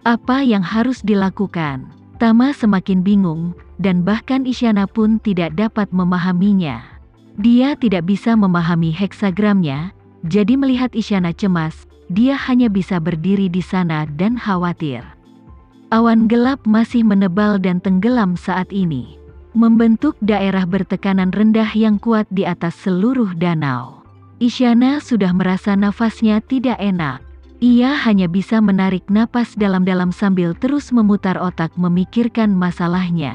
Apa yang harus dilakukan? Tama semakin bingung, dan bahkan Isyana pun tidak dapat memahaminya. Dia tidak bisa memahami heksagramnya, jadi melihat Isyana cemas, dia hanya bisa berdiri di sana dan khawatir. Awan gelap masih menebal dan tenggelam saat ini, membentuk daerah bertekanan rendah yang kuat di atas seluruh danau. Isyana sudah merasa nafasnya tidak enak. Ia hanya bisa menarik napas dalam-dalam sambil terus memutar otak memikirkan masalahnya.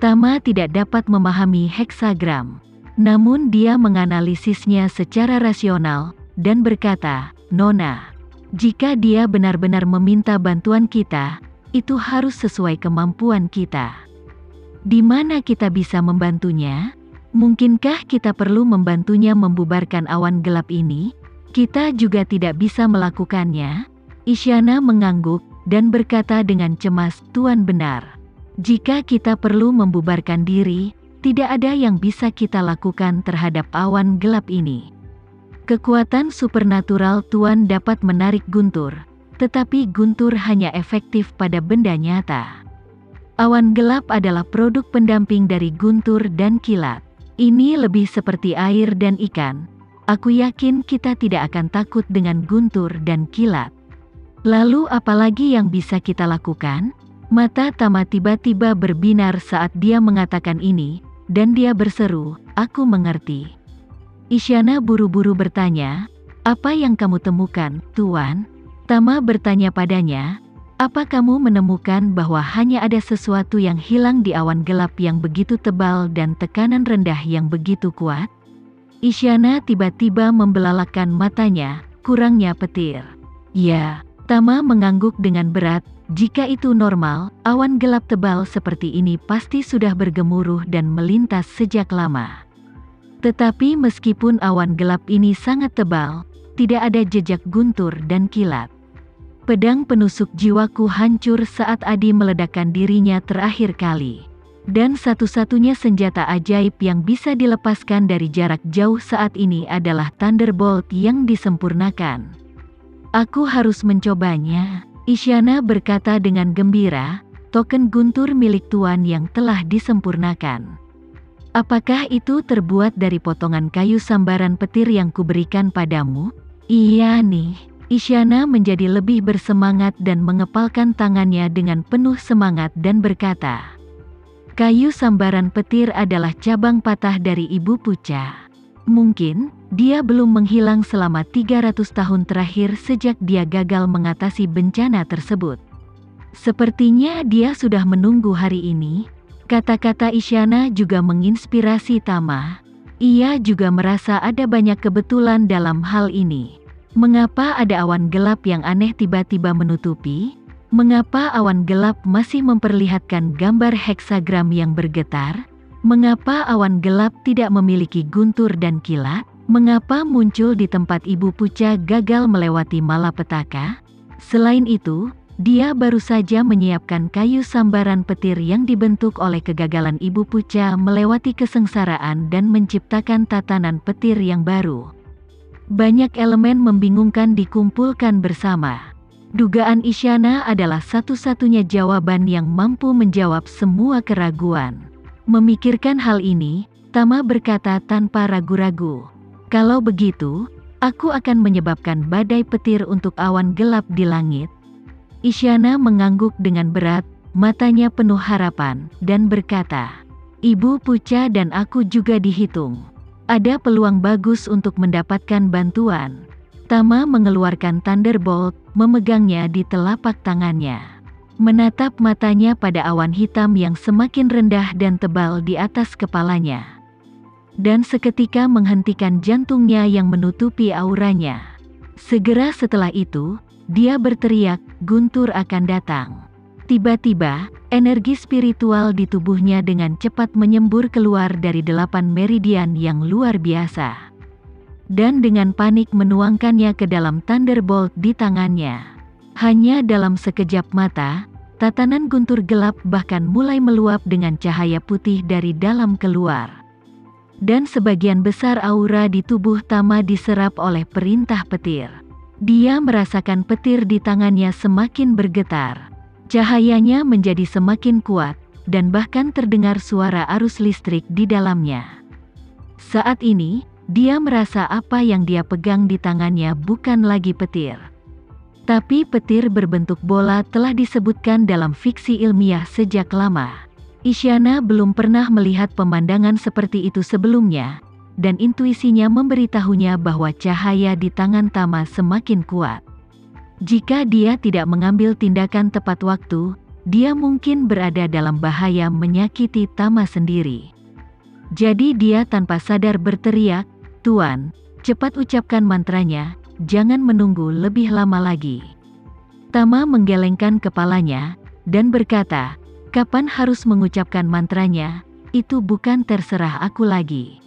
Tama tidak dapat memahami heksagram, namun dia menganalisisnya secara rasional, dan berkata, "Nona, jika dia benar-benar meminta bantuan kita, itu harus sesuai kemampuan kita. Di mana kita bisa membantunya? Mungkinkah kita perlu membantunya membubarkan awan gelap ini? Kita juga tidak bisa melakukannya." Isyana mengangguk, dan berkata dengan cemas, "Tuan benar. Jika kita perlu membubarkan diri, tidak ada yang bisa kita lakukan terhadap awan gelap ini. Kekuatan supernatural Tuan dapat menarik guntur, tetapi guntur hanya efektif pada benda nyata. Awan gelap adalah produk pendamping dari guntur dan kilat. Ini lebih seperti air dan ikan. Aku yakin kita tidak akan takut dengan guntur dan kilat. Lalu apalagi yang bisa kita lakukan?" Mata Tama tiba-tiba berbinar saat dia mengatakan ini, dan dia berseru, "Aku mengerti." Isyana buru-buru bertanya, "Apa yang kamu temukan, Tuan?" Tama bertanya padanya, "Apa kamu menemukan bahwa hanya ada sesuatu yang hilang di awan gelap yang begitu tebal dan tekanan rendah yang begitu kuat?" Isyana tiba-tiba membelalakkan matanya, kurangnya petir. "Ya." Tama mengangguk dengan berat, "Jika itu normal, awan gelap tebal seperti ini pasti sudah bergemuruh dan melintas sejak lama. Tetapi meskipun awan gelap ini sangat tebal, tidak ada jejak guntur dan kilat. Pedang penusuk jiwaku hancur saat Adi meledakkan dirinya terakhir kali. Dan satu-satunya senjata ajaib yang bisa dilepaskan dari jarak jauh saat ini adalah Thunderbolt yang disempurnakan. Aku harus mencobanya." Isyana berkata dengan gembira, "Token guntur milik Tuan yang telah disempurnakan. Apakah itu terbuat dari potongan kayu sambaran petir yang kuberikan padamu?" "Iya nih." Isyana menjadi lebih bersemangat dan mengepalkan tangannya dengan penuh semangat dan berkata, "Kayu sambaran petir adalah cabang patah dari Ibu Puca. Mungkin, dia belum menghilang selama 300 tahun terakhir sejak dia gagal mengatasi bencana tersebut. Sepertinya dia sudah menunggu hari ini." Kata-kata Isyana juga menginspirasi Tama. Ia juga merasa ada banyak kebetulan dalam hal ini. Mengapa ada awan gelap yang aneh tiba-tiba menutupi? Mengapa awan gelap masih memperlihatkan gambar heksagram yang bergetar? Mengapa awan gelap tidak memiliki guntur dan kilat? Mengapa muncul di tempat Ibu Puca gagal melewati malapetaka? Selain itu, dia baru saja menyiapkan kayu sambaran petir yang dibentuk oleh kegagalan Ibu Puca melewati kesengsaraan dan menciptakan tatanan petir yang baru. Banyak elemen membingungkan dikumpulkan bersama. Dugaan Isyana adalah satu-satunya jawaban yang mampu menjawab semua keraguan. Memikirkan hal ini, Tama berkata tanpa ragu-ragu, "Kalau begitu, aku akan menyebabkan badai petir untuk awan gelap di langit." Isyana mengangguk dengan berat, matanya penuh harapan, dan berkata, "Ibu Puca dan aku juga dihitung. Ada peluang bagus untuk mendapatkan bantuan." Tama mengeluarkan Thunderbolt, memegangnya di telapak tangannya. Menatap matanya pada awan hitam yang semakin rendah dan tebal di atas kepalanya. Dan seketika menghentikan jantungnya yang menutupi auranya. Segera setelah itu, dia berteriak, "Guntur akan datang." Tiba-tiba, energi spiritual di tubuhnya dengan cepat menyembur keluar dari 8 meridian yang luar biasa. Dan dengan panik menuangkannya ke dalam Thunderbolt di tangannya. Hanya dalam sekejap mata, tatanan guntur gelap bahkan mulai meluap dengan cahaya putih dari dalam keluar. Dan sebagian besar aura di tubuh Tama diserap oleh perintah petir. Dia merasakan petir di tangannya semakin bergetar. Cahayanya menjadi semakin kuat, dan bahkan terdengar suara arus listrik di dalamnya. Saat ini, dia merasa apa yang dia pegang di tangannya bukan lagi petir. Tapi petir berbentuk bola telah disebutkan dalam fiksi ilmiah sejak lama. Isyana belum pernah melihat pemandangan seperti itu sebelumnya, dan intuisinya memberitahunya bahwa cahaya di tangan Tama semakin kuat. Jika dia tidak mengambil tindakan tepat waktu, dia mungkin berada dalam bahaya menyakiti Tama sendiri. Jadi dia tanpa sadar berteriak, "Tuan, cepat ucapkan mantranya, jangan menunggu lebih lama lagi." Tama menggelengkan kepalanya, dan berkata, "Kapan harus mengucapkan mantranya, itu bukan terserah aku lagi."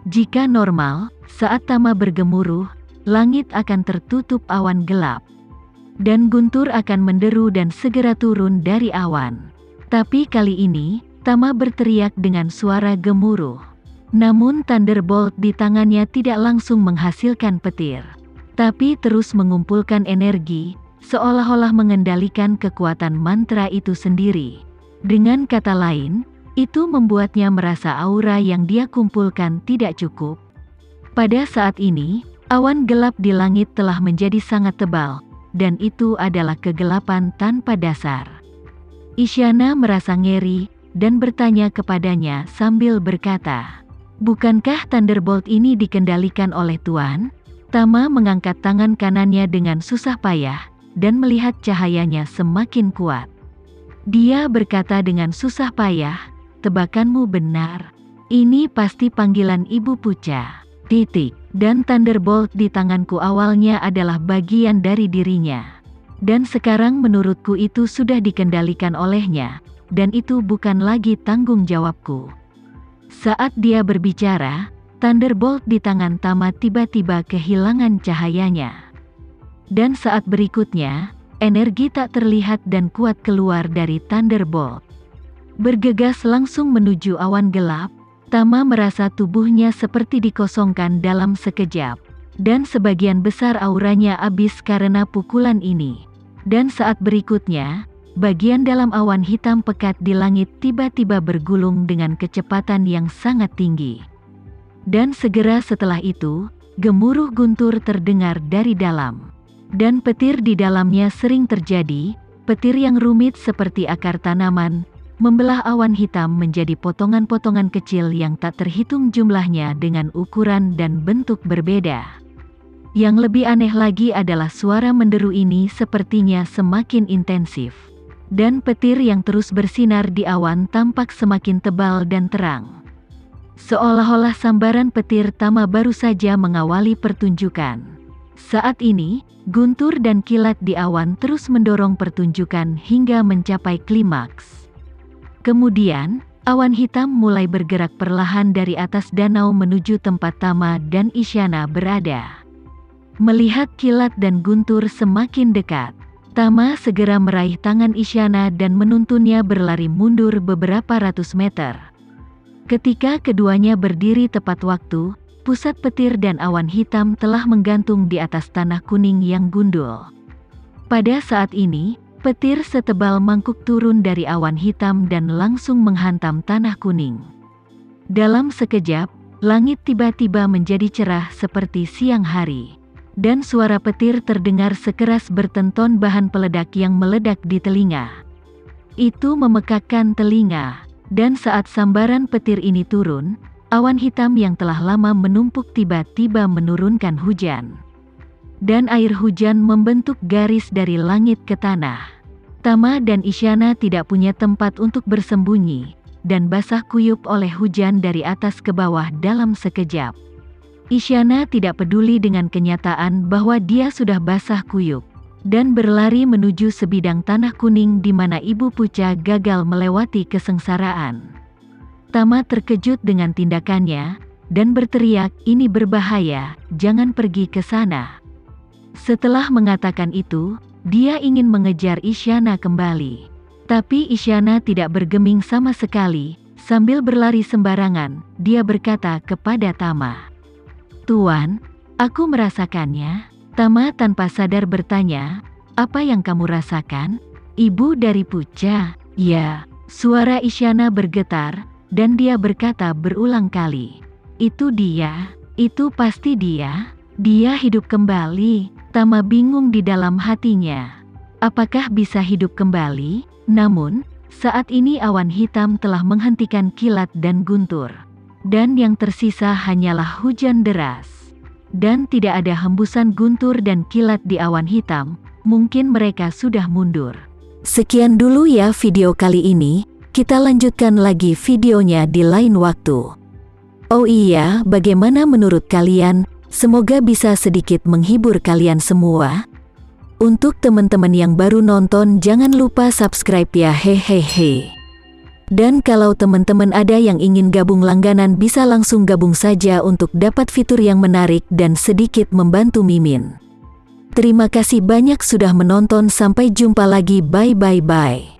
Jika normal, saat Tama bergemuruh, langit akan tertutup awan gelap. Dan guntur akan menderu dan segera turun dari awan. Tapi kali ini, Tama berteriak dengan suara gemuruh. Namun Thunderbolt di tangannya tidak langsung menghasilkan petir, tapi terus mengumpulkan energi, seolah-olah mengendalikan kekuatan mantra itu sendiri. Dengan kata lain, itu membuatnya merasa aura yang dia kumpulkan tidak cukup. Pada saat ini, awan gelap di langit telah menjadi sangat tebal, dan itu adalah kegelapan tanpa dasar. Isyana merasa ngeri, dan bertanya kepadanya sambil berkata, "Bukankah Thunderbolt ini dikendalikan oleh Tuan?" Tama mengangkat tangan kanannya dengan susah payah, dan melihat cahayanya semakin kuat. Dia berkata dengan susah payah, "Tebakanmu benar. Ini pasti panggilan Ibu Puca. Titik. Dan Thunderbolt di tanganku awalnya adalah bagian dari dirinya. Dan sekarang menurutku itu sudah dikendalikan olehnya, dan itu bukan lagi tanggung jawabku." Saat dia berbicara, Thunderbolt di tangan Tama tiba-tiba kehilangan cahayanya. Dan saat berikutnya, energi tak terlihat dan kuat keluar dari Thunderbolt. Bergegas langsung menuju awan gelap, Tama merasa tubuhnya seperti dikosongkan dalam sekejap. Dan sebagian besar auranya habis karena pukulan ini. Dan saat berikutnya, bagian dalam awan hitam pekat di langit tiba-tiba bergulung dengan kecepatan yang sangat tinggi. Dan segera setelah itu, gemuruh guntur terdengar dari dalam. Dan petir di dalamnya sering terjadi, petir yang rumit seperti akar tanaman, membelah awan hitam menjadi potongan-potongan kecil yang tak terhitung jumlahnya dengan ukuran dan bentuk berbeda. Yang lebih aneh lagi adalah suara menderu ini sepertinya semakin intensif. Dan petir yang terus bersinar di awan tampak semakin tebal dan terang. Seolah-olah sambaran petir Tama baru saja mengawali pertunjukan. Saat ini, guntur dan kilat di awan terus mendorong pertunjukan hingga mencapai klimaks. Kemudian, awan hitam mulai bergerak perlahan dari atas danau menuju tempat Tama dan Isyana berada. Melihat kilat dan guntur semakin dekat, Tama segera meraih tangan Isyana dan menuntunnya berlari mundur beberapa ratus meter. Ketika keduanya berdiri tepat waktu, pusat petir dan awan hitam telah menggantung di atas tanah kuning yang gundul. Pada saat ini, petir setebal mangkuk turun dari awan hitam dan langsung menghantam tanah kuning. Dalam sekejap, langit tiba-tiba menjadi cerah seperti siang hari. Dan suara petir terdengar sekeras bertenton bahan peledak yang meledak di telinga. Itu memekakkan telinga, dan saat sambaran petir ini turun, awan hitam yang telah lama menumpuk tiba-tiba menurunkan hujan. Dan air hujan membentuk garis dari langit ke tanah. Tama dan Isyana tidak punya tempat untuk bersembunyi, dan basah kuyup oleh hujan dari atas ke bawah dalam sekejap. Isyana tidak peduli dengan kenyataan bahwa dia sudah basah kuyup, dan berlari menuju sebidang tanah kuning di mana Ibu Puca gagal melewati kesengsaraan. Tama terkejut dengan tindakannya, dan berteriak, "Ini berbahaya, jangan pergi ke sana." Setelah mengatakan itu, dia ingin mengejar Isyana kembali. Tapi Isyana tidak bergeming sama sekali, sambil berlari sembarangan, dia berkata kepada Tama, "Tuan, aku merasakannya." Tama tanpa sadar bertanya, "Apa yang kamu rasakan?" "Ibu dari Puja." "Ya." Suara Isyana bergetar, dan dia berkata berulang kali, "Itu dia, itu pasti dia. Dia hidup kembali." Tama bingung di dalam hatinya. Apakah bisa hidup kembali? Namun, saat ini awan hitam telah menghentikan kilat dan guntur. Dan yang tersisa hanyalah hujan deras. Dan tidak ada hembusan guntur dan kilat di awan hitam, mungkin mereka sudah mundur. Sekian dulu ya video kali ini, kita lanjutkan lagi videonya di lain waktu. Oh iya, bagaimana menurut kalian? Semoga bisa sedikit menghibur kalian semua. Untuk teman-teman yang baru nonton, jangan lupa subscribe ya, hehehe. Dan kalau teman-teman ada yang ingin gabung langganan, bisa langsung gabung saja untuk dapat fitur yang menarik dan sedikit membantu Mimin. Terima kasih banyak sudah menonton, sampai jumpa lagi, bye bye bye.